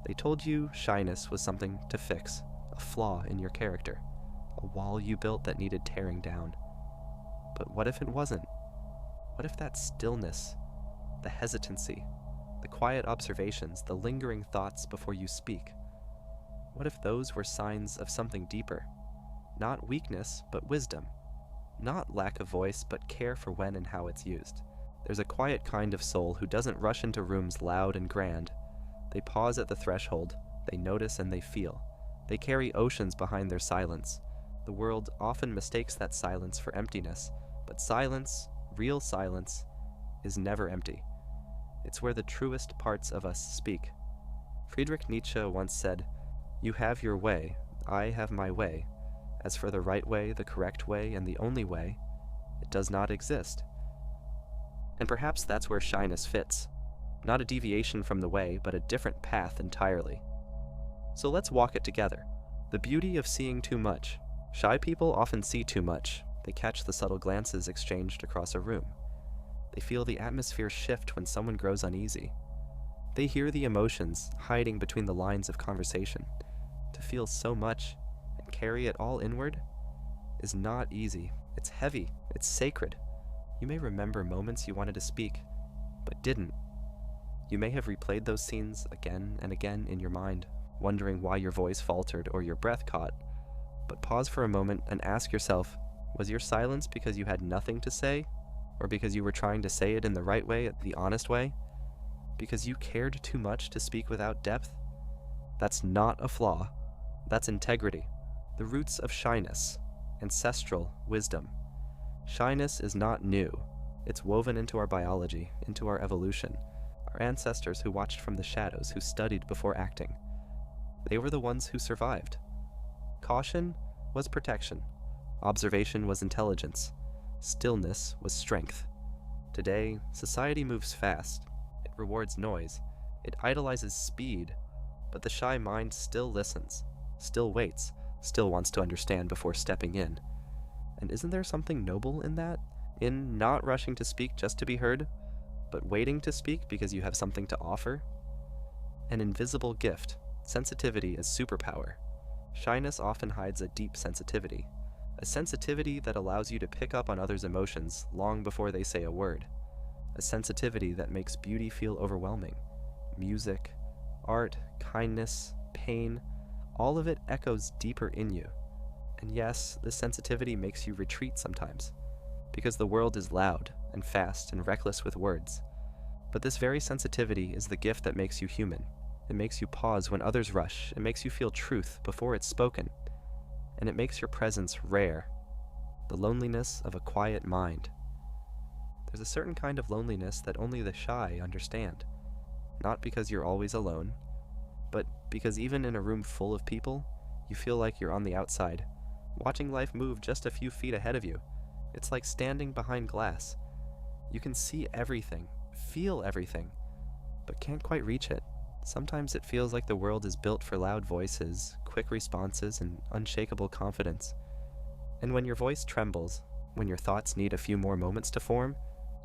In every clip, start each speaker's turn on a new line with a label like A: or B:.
A: They told you shyness was something to fix, a flaw in your character, a wall you built that needed tearing down. But what if it wasn't? What if that stillness, the hesitancy, the quiet observations, the lingering thoughts before you speak? What if those were signs of something deeper? Not weakness, but wisdom. Not lack of voice, but care for when and how it's used. There's a quiet kind of soul who doesn't rush into rooms loud and grand. They pause at the threshold, they notice and they feel. They carry oceans behind their silence. The world often mistakes that silence for emptiness, but silence, real silence, is never empty. It's where the truest parts of us speak. Friedrich Nietzsche once said, "You have your way, I have my way. As for the right way, the correct way, and the only way, it does not exist." And perhaps that's where shyness fits. Not a deviation from the way, but a different path entirely. So let's walk it together. The beauty of seeing too much. Shy people often see too much. They catch the subtle glances exchanged across a room. They feel the atmosphere shift when someone grows uneasy. They hear the emotions hiding between the lines of conversation. To feel so much and carry it all inward is not easy. It's heavy. It's sacred. You may remember moments you wanted to speak, but didn't. You may have replayed those scenes again and again in your mind, wondering why your voice faltered or your breath caught. But pause for a moment and ask yourself, was your silence because you had nothing to say? Or because you were trying to say it in the right way, the honest way? Because you cared too much to speak without depth? That's not a flaw. That's integrity. The roots of shyness. Ancestral wisdom. Shyness is not new. It's woven into our biology, into our evolution. Our ancestors who watched from the shadows, who studied before acting. They were the ones who survived. Caution was protection. Observation was intelligence. Stillness was strength. Today, society moves fast. It rewards noise. It idolizes speed. But the shy mind still listens, still waits, still wants to understand before stepping in. And isn't there something noble in that? In not rushing to speak just to be heard, but waiting to speak because you have something to offer? An invisible gift. Sensitivity is superpower. Shyness often hides a deep sensitivity. A sensitivity that allows you to pick up on others' emotions long before they say a word. A sensitivity that makes beauty feel overwhelming. Music, art, kindness, pain, all of it echoes deeper in you. And yes, this sensitivity makes you retreat sometimes, because the world is loud and fast and reckless with words. But this very sensitivity is the gift that makes you human. It makes you pause when others rush. It makes you feel truth before it's spoken. And it makes your presence rare. The loneliness of a quiet mind. There's a certain kind of loneliness that only the shy understand. Not because you're always alone, but because even in a room full of people, you feel like you're on the outside, watching life move just a few feet ahead of you. It's like standing behind glass. You can see everything, feel everything, but can't quite reach it. Sometimes it feels like the world is built for loud voices, quick responses, and unshakable confidence. And when your voice trembles, when your thoughts need a few more moments to form,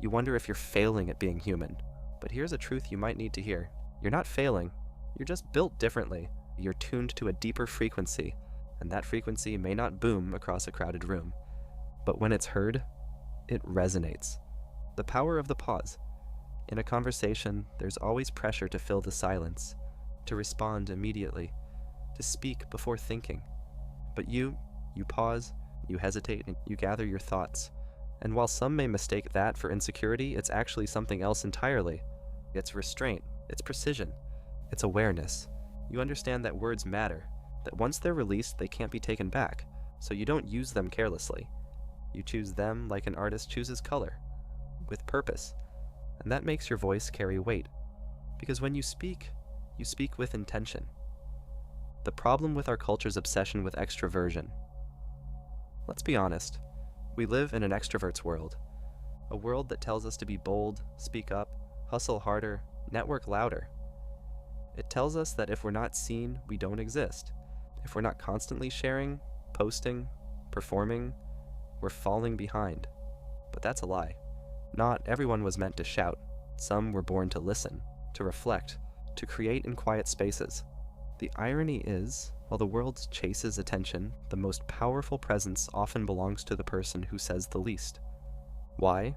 A: you wonder if you're failing at being human. But here's a truth you might need to hear. You're not failing. You're just built differently. You're tuned to a deeper frequency, and that frequency may not boom across a crowded room. But when it's heard, it resonates. The power of the pause. In a conversation, there's always pressure to fill the silence, to respond immediately, to speak before thinking. But you pause, you hesitate, and you gather your thoughts. And while some may mistake that for insecurity, it's actually something else entirely. It's restraint, it's precision, it's awareness. You understand that words matter, that once they're released, they can't be taken back, so you don't use them carelessly. You choose them like an artist chooses color, with purpose. And that makes your voice carry weight. Because when you speak with intention. The problem with our culture's obsession with extroversion. Let's be honest. We live in an extrovert's world. A world that tells us to be bold, speak up, hustle harder, network louder. It tells us that if we're not seen, we don't exist. If we're not constantly sharing, posting, performing, we're falling behind. But that's a lie. Not everyone was meant to shout. Some were born to listen, to reflect, to create in quiet spaces. The irony is, while the world chases attention, the most powerful presence often belongs to the person who says the least. Why?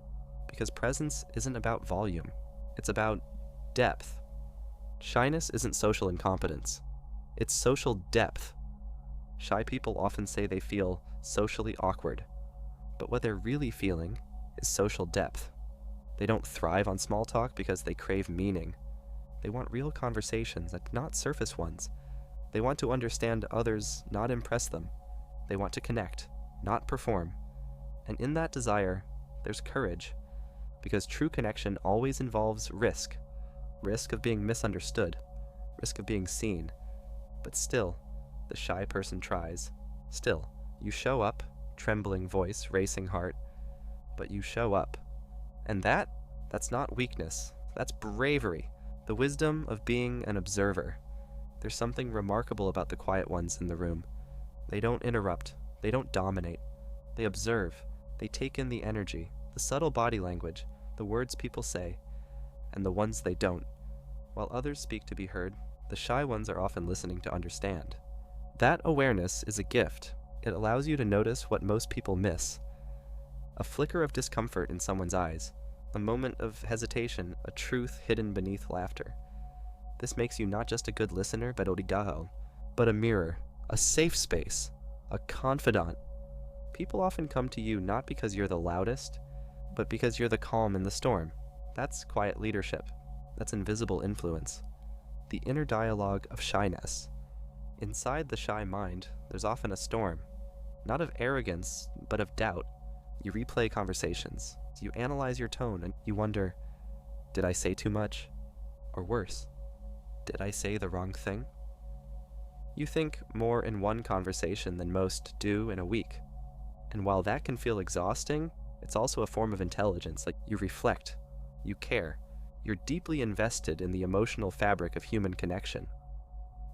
A: Because presence isn't about volume. It's about depth. Shyness isn't social incompetence. It's social depth. Shy people often say they feel socially awkward, but what they're really feeling is social depth. They don't thrive on small talk because they crave meaning. They want real conversations, not surface ones. They want to understand others, not impress them. They want to connect, not perform. And in that desire, there's courage, because true connection always involves risk. Risk of being misunderstood, risk of being seen. But still, the shy person tries. Still, you show up, trembling voice, racing heart, but you show up. And that's not weakness, that's bravery, the wisdom of being an observer. There's something remarkable about the quiet ones in the room. They don't interrupt, they don't dominate. They observe, they take in the energy, the subtle body language, the words people say, and the ones they don't. While others speak to be heard, the shy ones are often listening to understand. That awareness is a gift. It allows you to notice what most people miss. A flicker of discomfort in someone's eyes, a moment of hesitation, a truth hidden beneath laughter. This makes you not just a good listener, but a mirror, a safe space, a confidant. People often come to you not because you're the loudest, but because you're the calm in the storm. That's quiet leadership. That's invisible influence. The inner dialogue of shyness. Inside the shy mind, there's often a storm, not of arrogance, but of doubt. You replay conversations, you analyze your tone, and you wonder, did I say too much? Or worse, did I say the wrong thing? You think more in one conversation than most do in a week. And while that can feel exhausting, it's also a form of intelligence. Like, you reflect, you care, you're deeply invested in the emotional fabric of human connection.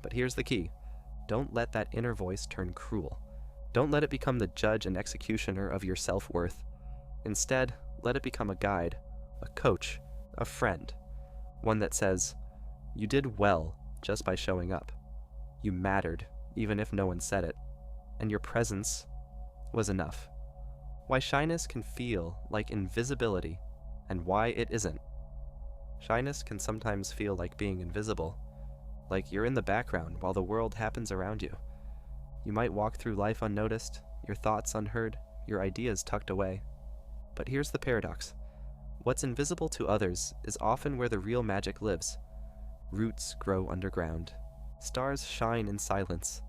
A: But here's the key. Don't let that inner voice turn cruel. Don't let it become the judge and executioner of your self-worth. Instead, let it become a guide, a coach, a friend. One that says, you did well just by showing up. You mattered, even if no one said it. And your presence was enough. Why shyness can feel like invisibility, and why it isn't. Shyness can sometimes feel like being invisible, like you're in the background while the world happens around you. You might walk through life unnoticed, your thoughts unheard, your ideas tucked away. But here's the paradox. What's invisible to others is often where the real magic lives. Roots grow underground. Stars shine in silence.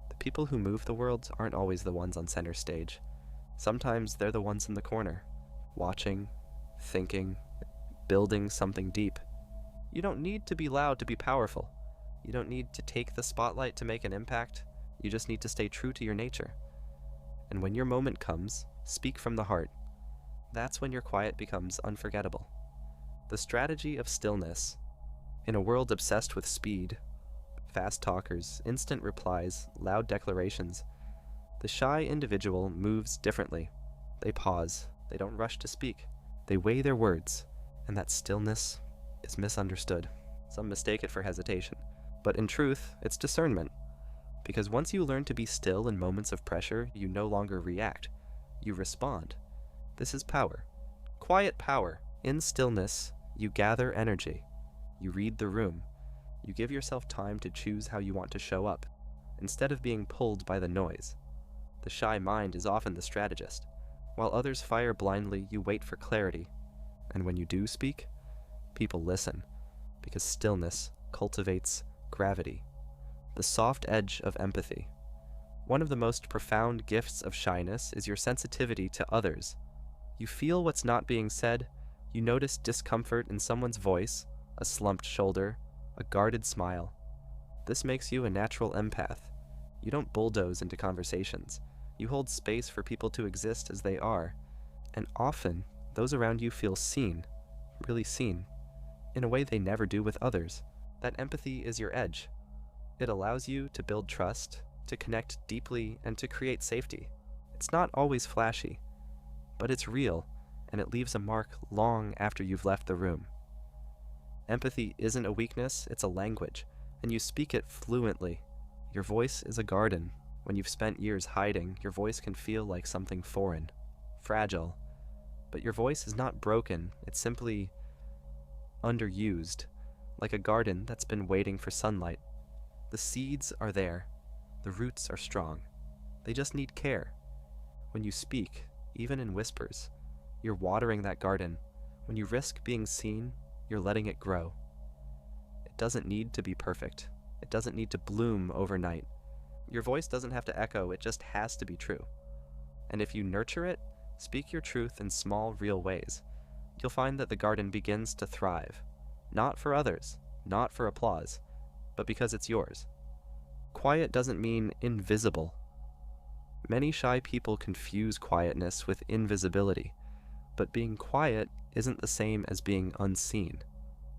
A: The people who move the world aren't always the ones on center stage. Sometimes they're the ones in the corner, watching, thinking, building something deep. You don't need to be loud to be powerful. You don't need to take the spotlight to make an impact. You just need to stay true to your nature. And when your moment comes, speak from the heart. That's when your quiet becomes unforgettable. The strategy of stillness. In a world obsessed with speed, fast talkers, instant replies, loud declarations, the shy individual moves differently. They pause. They don't rush to speak. They weigh their words, and that stillness is misunderstood. Some mistake it for hesitation. But in truth, it's discernment. Because once you learn to be still in moments of pressure, you no longer react. You respond. This is power. Quiet power. In stillness, you gather energy. You read the room. You give yourself time to choose how you want to show up, instead of being pulled by the noise. The shy mind is often the strategist. While others fire blindly, you wait for clarity. And when you do speak, people listen, because stillness cultivates gravity, the soft edge of empathy. One of the most profound gifts of shyness is your sensitivity to others. You feel what's not being said, you notice discomfort in someone's voice, a slumped shoulder, a guarded smile. This makes you a natural empath. You don't bulldoze into conversations. You hold space for people to exist as they are. And often, those around you feel seen, really seen, in a way they never do with others. That empathy is your edge. It allows you to build trust, to connect deeply, and to create safety. It's not always flashy, but it's real, and it leaves a mark long after you've left the room. Empathy isn't a weakness, it's a language, and you speak it fluently. Your voice is a garden. When you've spent years hiding, your voice can feel like something foreign, fragile. But your voice is not broken, it's simply underused, like a garden that's been waiting for sunlight. The seeds are there, the roots are strong. They just need care. When you speak, even in whispers, you're watering that garden. When you risk being seen, you're letting it grow. It doesn't need to be perfect. It doesn't need to bloom overnight. Your voice doesn't have to echo, it just has to be true. And if you nurture it, speak your truth in small, real ways, you'll find that the garden begins to thrive. Not for others, not for applause, but because it's yours. Quiet doesn't mean invisible. Many shy people confuse quietness with invisibility, but being quiet isn't the same as being unseen.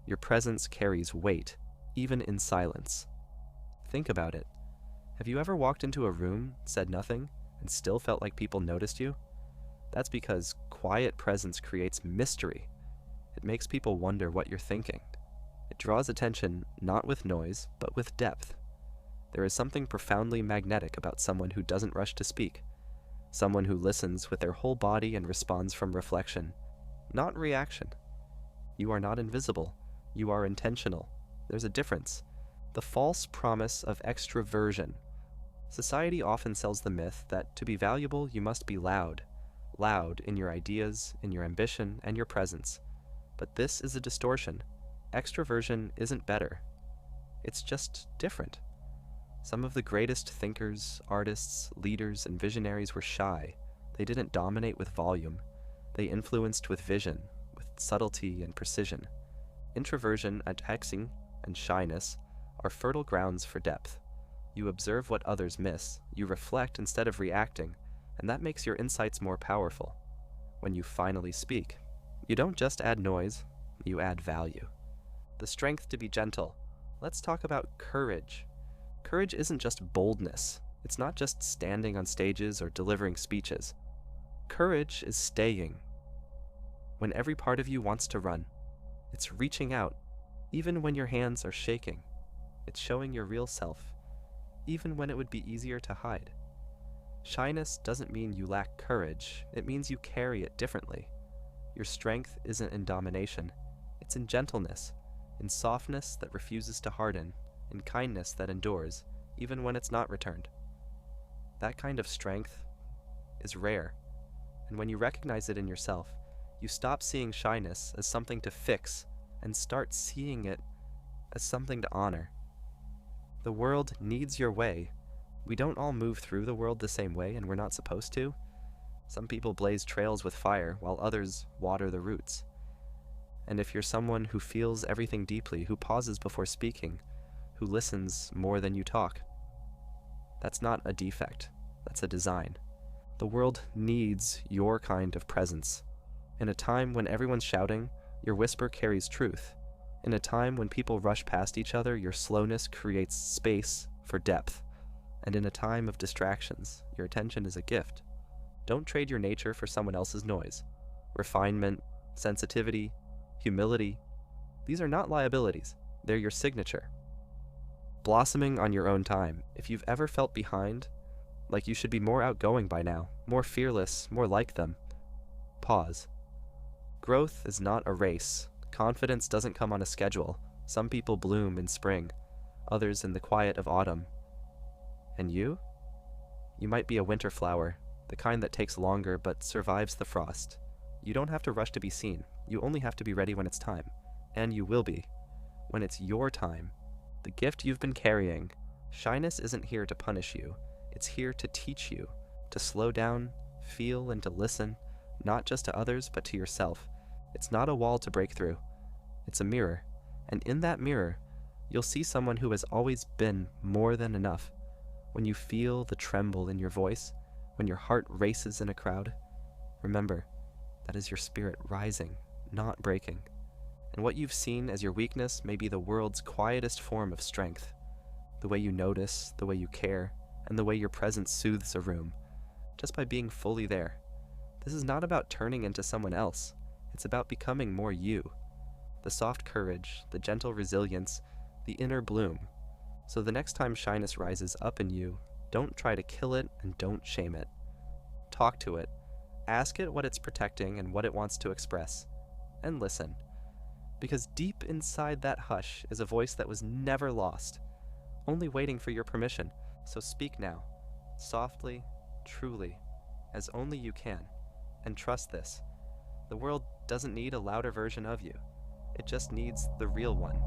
A: Your presence carries weight, even in silence. Think about it. Have you ever walked into a room, said nothing, and still felt like people noticed you? That's because quiet presence creates mystery. It makes people wonder what you're thinking. It draws attention not with noise, but with depth. There is something profoundly magnetic about someone who doesn't rush to speak, someone who listens with their whole body and responds from reflection, not reaction. You are not invisible. You are intentional. There's a difference. The false promise of extroversion. Society often sells the myth that to be valuable, you must be loud. Loud in your ideas, in your ambition, and your presence. But this is a distortion. Extroversion isn't better. It's just different. Some of the greatest thinkers, artists, leaders, and visionaries were shy. They didn't dominate with volume. They influenced with vision, with subtlety and precision. Introversion, attexing, and shyness are fertile grounds for depth. You observe what others miss, you reflect instead of reacting, and that makes your insights more powerful. When you finally speak, you don't just add noise, you add value. The strength to be gentle. Let's talk about courage. Courage isn't just boldness. It's not just standing on stages or delivering speeches. Courage is staying. When every part of you wants to run, it's reaching out, even when your hands are shaking. It's showing your real self, even when it would be easier to hide. Shyness doesn't mean you lack courage, it means you carry it differently. Your strength isn't in domination, it's in gentleness, in softness that refuses to harden, in kindness that endures, even when it's not returned. That kind of strength is rare, and when you recognize it in yourself, you stop seeing shyness as something to fix and start seeing it as something to honor. The world needs your way. We don't all move through the world the same way, and we're not supposed to. Some people blaze trails with fire, while others water the roots. And if you're someone who feels everything deeply, who pauses before speaking, who listens more than you talk, that's not a defect, that's a design. The world needs your kind of presence. In a time when everyone's shouting, your whisper carries truth. In a time when people rush past each other, your slowness creates space for depth. And in a time of distractions, your attention is a gift. Don't trade your nature for someone else's noise. Refinement, sensitivity, humility, these are not liabilities, they're your signature. Blossoming on your own time. If you've ever felt behind, like you should be more outgoing by now, more fearless, more like them, pause. Growth is not a race. Confidence doesn't come on a schedule. Some people bloom in spring, others in the quiet of autumn. And you? You might be a winter flower, the kind that takes longer but survives the frost. You don't have to rush to be seen. You only have to be ready when it's time. And you will be. When it's your time. The gift you've been carrying. Shyness isn't here to punish you. It's here to teach you. To slow down, feel, and to listen, not just to others, but to yourself. It's not a wall to break through. It's a mirror. And in that mirror, you'll see someone who has always been more than enough. When you feel the tremble in your voice, when your heart races in a crowd, remember, that is your spirit rising, not breaking. And what you've seen as your weakness may be the world's quietest form of strength. The way you notice, the way you care, and the way your presence soothes a room, just by being fully there. This is not about turning into someone else. It's about becoming more you. the soft courage, the gentle resilience, the inner bloom. So the next time shyness rises up in you, don't try to kill it and don't shame it. Talk to it. Ask it what it's protecting and what it wants to express. And listen. Because deep inside that hush is a voice that was never lost, only waiting for your permission. So speak now, softly, truly, as only you can. And trust this. The world doesn't need a louder version of you. It just needs the real one.